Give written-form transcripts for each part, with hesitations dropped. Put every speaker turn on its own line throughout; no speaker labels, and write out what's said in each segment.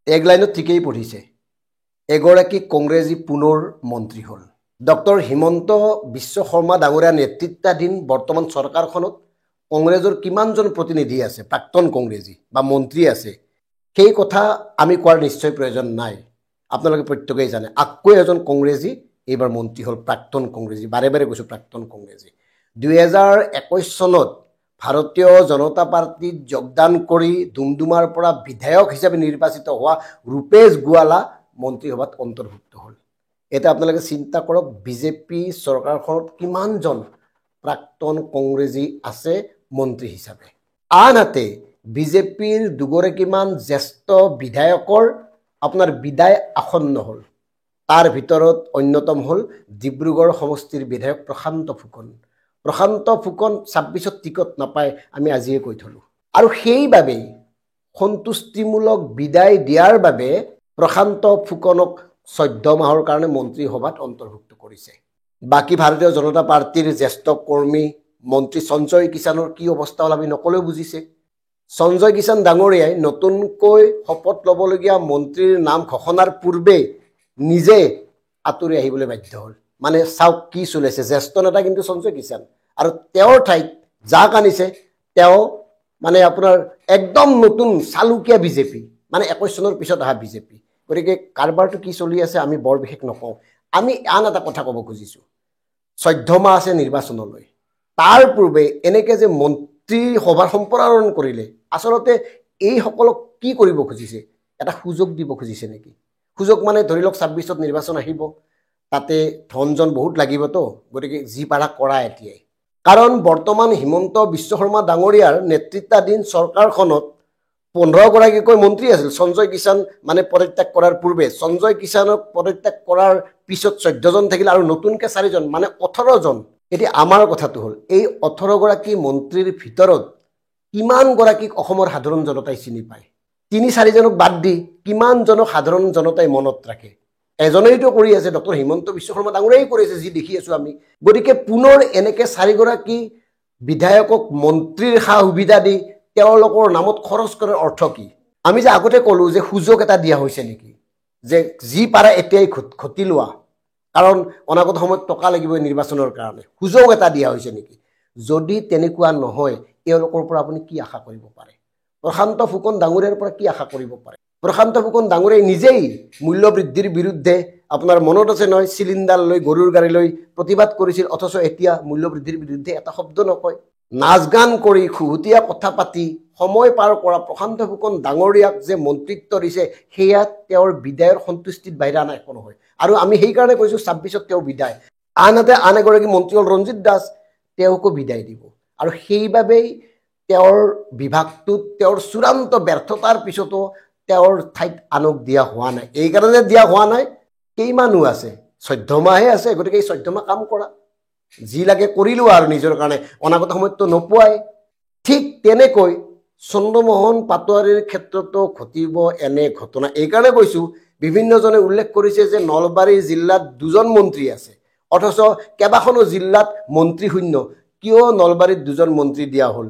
টেগলাইনত ঠিকেই পঢ়িছে এগৰাকী কংগ্ৰেছী পুনৰ মন্ত্ৰী হ'ল ডক্টৰ হিমন্ত বিশ্ব শৰ্মা ডাঙৰীয়া নেতৃত্বাধীন বৰ্তমান চৰকাৰখনত কংগ্ৰেছৰ কিমানজন প্ৰতিনিধি আছে প্ৰাক্তন কংগ্ৰেছী বা মন্ত্ৰী আছে সেই কথা আমি কোৱাৰ নিশ্চয় প্ৰয়োজন নাই আপোনালোকে প্ৰত্যেকেই জানে আকৌ এজন কংগ্ৰেছী এইবাৰ মন্ত্ৰী হ'ল প্ৰাক্তন কংগ্ৰেছী বাৰে বাৰে কৈছোঁ প্ৰাক্তন কংগ্ৰেছী 2021 চনত ভাৰতীয় জনতা পাৰ্টিত যোগদান কৰি ডুমডুমাৰ পৰা বিধায়ক হিচাপে নিৰ্বাচিত হোৱা ৰূপেশ গোৱালা মন্ত্ৰীসভাত অন্তৰ্ভুক্ত হ'ল এটা আপোনালোকে চিন্তা কৰক বিজেপি চৰকাৰখনত কিমানজন প্ৰাক্তন কংগ্ৰেছী আছে মন্ত্ৰী হিচাপে আনহাতে বিজেপিৰ দুগৰাকীমান জ্যেষ্ঠ বিধায়কৰ আপোনাৰ বিদায় আসন্ন হ'ল তাৰ ভিতৰত অন্যতম হ'ল ডিব্ৰুগড় সমষ্টিৰ বিধায়ক প্ৰশান্ত ফুকন 26ত টিকট নাপায় আমি আজিয়ে কৈ থলো আৰু সেইবাবেই সন্তুষ্টিমূলক বিদায় দিয়াৰ বাবে প্ৰশান্ত ফুকনক 14 মাহৰ কাৰণে মন্ত্ৰী সভাত অন্তৰ্ভুক্ত কৰিছে বাকি ভাৰতীয় জনতা পাৰ্টিৰ জ্যেষ্ঠ কৰ্মী মন্ত্ৰী সঞ্জয় কিষাণৰ কি অৱস্থা হ'ল আমি নকলেও বুজিছে সঞ্জয় কিষাণ ডাঙৰীয়াই নতুনকৈ শপত ল'বলগীয়া মন্ত্ৰীৰ নাম ঘোষণাৰ পূৰ্বে নিজে আঁতৰি আহিবলৈ বাধ্য হ'ল মানে চাওক কি চলিছে জ্যেষ্ঠ নেতা কিন্তু সঞ্জয় কিষাণ আৰু তেওঁৰ ঠাইত যাক আনিছে তেওঁ মানে আপোনাৰ একদম নতুন চালুকীয়া বিজেপি মানে 21 চনৰ পিছত অহা বিজেপি গতিকে কাৰবাৰটো কি চলি আছে আমি বৰ বিশেষ নকওঁ আমি আন এটা কথা ক'ব খুজিছোঁ 14 মাহ আছে নিৰ্বাচনলৈ তাৰ পূৰ্বে এনেকে যে মন্ত্ৰী সভাৰ সম্প্ৰসাৰণ কৰিলে আচলতে এই সকলক কি কৰিব খুজিছে এটা সুযোগ দিব খুজিছে নেকি সুযোগ মানে ধৰি লওক 26ত নিৰ্বাচন আহিব তাতে ধনজন বহুত লাগিব তো গতিকে যি পাৰা কৰা এতিয়াই কাৰণ বৰ্তমান হিমন্ত বিশ্ব শৰ্মা ডাঙৰীয়াৰ নেতৃত্বাধীন চৰকাৰখনত 15 গৰাকীকৈ মন্ত্ৰী আছিল সঞ্জয় কিষাণ মানে পদত্যাগ কৰাৰ পূৰ্বে সঞ্জয় কিষাণক পদত্যাগ কৰাৰ পিছত 14 জন থাকিল আৰু নতুনকৈ 4 জন মানে 18 জন এতিয়া আমাৰ কথাটো হ'ল এই 18 গৰাকী মন্ত্ৰীৰ ভিতৰত কিমান গৰাকীক অসমৰ সাধাৰণ জনতাই চিনি পায় 3-4 জনক বাদ দি কিমান জনক সাধাৰণ জনতাই মনত ৰাখে এজনেইটো কৰি আছে ডক্টৰ হিমন্ত বিশ্ব শৰ্মা ডাঙৰীয়াই কৰিছে যি দেখি আছো আমি গতিকে পুনৰ এনেকে 4 গৰাকী বিধায়কক মন্ত্ৰীৰ সা সুবিধা দি তেওঁলোকৰ নামত খৰচ কৰাৰ অৰ্থ কি আমি যে আগতে ক'লো যে সুযোগ এটা দিয়া হৈছে নেকি যে যি পাৰা এতিয়াই খতি লোৱা কাৰণ অনাগত সময়ত টকা লাগিব নিৰ্বাচনৰ কাৰণে সুযোগ এটা দিয়া হৈছে নেকি যদি তেনেকুৱা নহয় এওঁলোকৰ পৰা আপুনি কি আশা কৰিব পাৰে প্ৰশান্ত ফুকন ডাঙৰীয়াৰ পৰা কি আশা কৰিব পাৰে প্ৰশান্ত ফুকন ডাঙৰীয়াই নিজেই মূল্য বৃদ্ধিৰ বিৰুদ্ধে আপোনাৰ মনত আছে নহয় চিলিণ্ডাৰ লৈ গৰুৰ গাড়ী লৈ প্ৰতিবাদ কৰিছিল অথচ এতিয়া মূল্য বৃদ্ধিৰ বিৰুদ্ধে এটা শব্দ নকয় নাচ গান কৰি খুহুতীয়া কথা পাতি সময় পাৰ কৰা প্ৰশান্ত ফুকন ডাঙৰীয়াক যে মন্ত্ৰিত্ব দিছে সেয়া তেওঁৰ বিদায়ৰ সন্তুষ্টিত বাহিৰা নাই একো নহয় আৰু আমি সেই কাৰণে কৈছো 26ত তেওঁ বিদায় আনহাতে আন এগৰাকী মন্ত্ৰী হ'ল ৰঞ্জিত দাস তেওঁকো বিদায় দিব আৰু সেইবাবেই তেওঁৰ বিভাগটোত তেওঁৰ চূড়ান্ত ব্যৰ্থতাৰ পিছতো তেওঁৰ ঠাইত আনক দিয়া হোৱা নাই এই কাৰণে দিয়া হোৱা নাই কেইমানু আছে 14 মাহে আছে গতিকে এই 14 মাহ কাম কৰা যি লাগে কৰিলো আৰু নিজৰ কাৰণে অনাগত সময়তো নপোৱাই ঠিক তেনেকৈ চন্দ্ৰমোহন পাটোৱাৰীৰ ক্ষেত্ৰতো ঘটিব এনে ঘটনা এই কাৰণে কৈছো বিভিন্নজনে উল্লেখ কৰিছে যে নলবাৰী জিলাত 2জন মন্ত্ৰী আছে অথচ কেবাখনো জিলাত মন্ত্ৰী শূন্য কিয় নলবাৰীত 2জন মন্ত্ৰী দিয়া হ'ল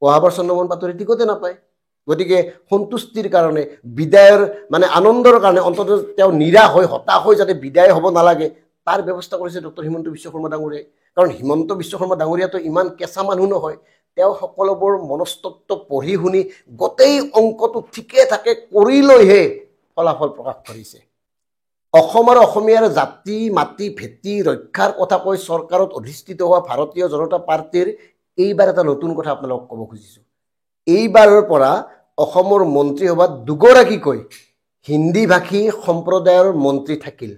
অহাবাৰ চন্দ্ৰমোহন পাটোৱাৰী টিকতে নাপায় গতিকে সন্তুষ্টিৰ কাৰণে বিদায়ৰ মানে আনন্দৰ কাৰণে অন্তত তেওঁ নিৰাশ হৈ হতাশ হৈ যাতে বিদায় হ'ব নালাগে তাৰ ব্যৱস্থা কৰিছে ডক্টৰ হিমন্ত বিশ্ব শৰ্মা ডাঙৰীয়াই কাৰণ হিমন্ত বিশ্ব শৰ্মা ডাঙৰীয়াটো ইমান কেঁচা মানুহ নহয় তেওঁ সকলোবোৰ মনস্তত্ব পঢ়ি শুনি গোটেই অংকটো ঠিকে থাকে কৰি লৈহে ফলাফল প্ৰকাশ কৰিছে অসম আৰু অসমীয়াৰ জাতি মাটি ভেটি ৰক্ষাৰ কথা কৈ চৰকাৰত অধিষ্ঠিত হোৱা ভাৰতীয় জনতা পাৰ্টিৰ এইবাৰ এটা নতুন কথা আপোনালোকক ক'ব খুজিছোঁ এইবাৰৰ পৰা অসমৰ মন্ত্ৰীসভাত 2 গৰাকীকৈ হিন্দী ভাষী সম্প্ৰদায়ৰ মন্ত্ৰী থাকিল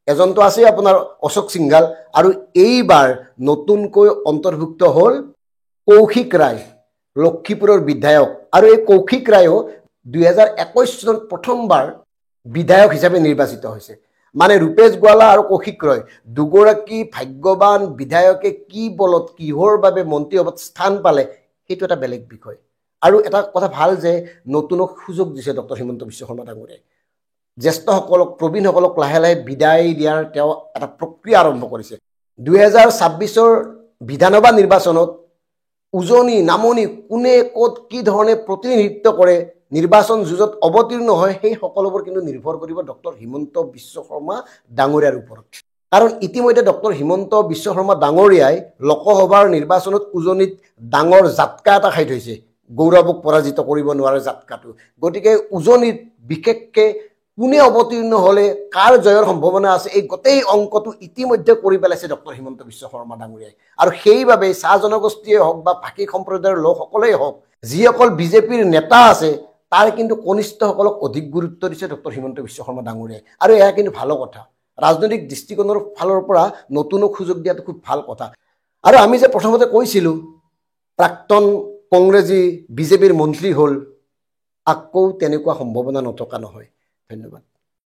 এজনটো আছে আপোনাৰ অশোক সিংঘাল আৰু এইবাৰ নতুনকৈ অন্তৰ্ভুক্ত হ'ল কৌশিক ৰায় লক্ষীপুৰৰ বিধায়ক আৰু এই কৌশিক ৰায়ও 2021 চনত প্ৰথমবাৰ বিধায়ক হিচাপে নিৰ্বাচিত হৈছে মানে ৰূপেশ গোৱালা আৰু কৌশিক ৰায় দুগৰাকী ভাগ্যৱান বিধায়কে কি বলত কিহৰ বাবে মন্ত্ৰীসভাত স্থান পালে সেইটো এটা বেলেগ বিষয় আৰু এটা কথা ভাল যে নতুনক সুযোগ দিছে ডক্টৰ হিমন্ত বিশ্ব শৰ্মা ডাঙৰীয়াই জ্যেষ্ঠসকলক প্ৰবীণসকলক লাহে লাহে বিদায় দিয়াৰ তেওঁ এটা প্ৰক্ৰিয়া আৰম্ভ কৰিছে 2026ৰ বিধানসভা নিৰ্বাচনত উজনি নামনি কোনে ক'ত কি ধৰণে প্ৰতিনিধিত্ব কৰে নিৰ্বাচন যুঁজত অৱতীৰ্ণ হয় সেই সকলোবোৰ কিন্তু নিৰ্ভৰ কৰিব ডক্টৰ হিমন্ত বিশ্ব শৰ্মা ডাঙৰীয়াৰ ওপৰত। কাৰণ ইতিমধ্যে ডক্টৰ হিমন্ত বিশ্ব শৰ্মা ডাঙৰীয়াই লোকসভাৰ নিৰ্বাচনত উজনিত ডাঙৰ জাতকা এটা খাই থৈছে, গৌৰৱক পৰাজিত কৰিব নোৱাৰে জাতকাটো। গতিকে উজনিত বিশেষকৈ কোনে অৱতীৰ্ণ হ'লে কাৰ জয়ৰ সম্ভাৱনা আছে এই গোটেই অংকটো ইতিমধ্যে কৰি পেলাইছে ডক্টৰ হিমন্ত বিশ্ব শৰ্মা ডাঙৰীয়াই। আৰু সেইবাবে চাহ জনগোষ্ঠীয়ে হওক বা ভাষিক সম্প্ৰদায়ৰ লোকসকলেই হওক, যিসকল বিজেপিৰ নেতা আছে তাৰ কিন্তু কনিষ্ঠসকলক অধিক গুৰুত্ব দিছে ডক্টৰ হিমন্ত বিশ্ব শৰ্মা ডাঙৰীয়াই। আৰু এয়া কিন্তু ভাল কথা, ৰাজনৈতিক দৃষ্টিকোণৰ ফালৰ পৰা নতুনক সুযোগ দিয়াটো খুব ভাল কথা। আৰু আমি যে প্ৰথমতে কৈছিলোঁ প্ৰাক্তন কংগ্ৰেছী বিজেপিৰ মন্ত্ৰী হ'ল, আকৌ তেনেকুৱা সম্ভাৱনা নথকা নহয়। ধন্যবাদ।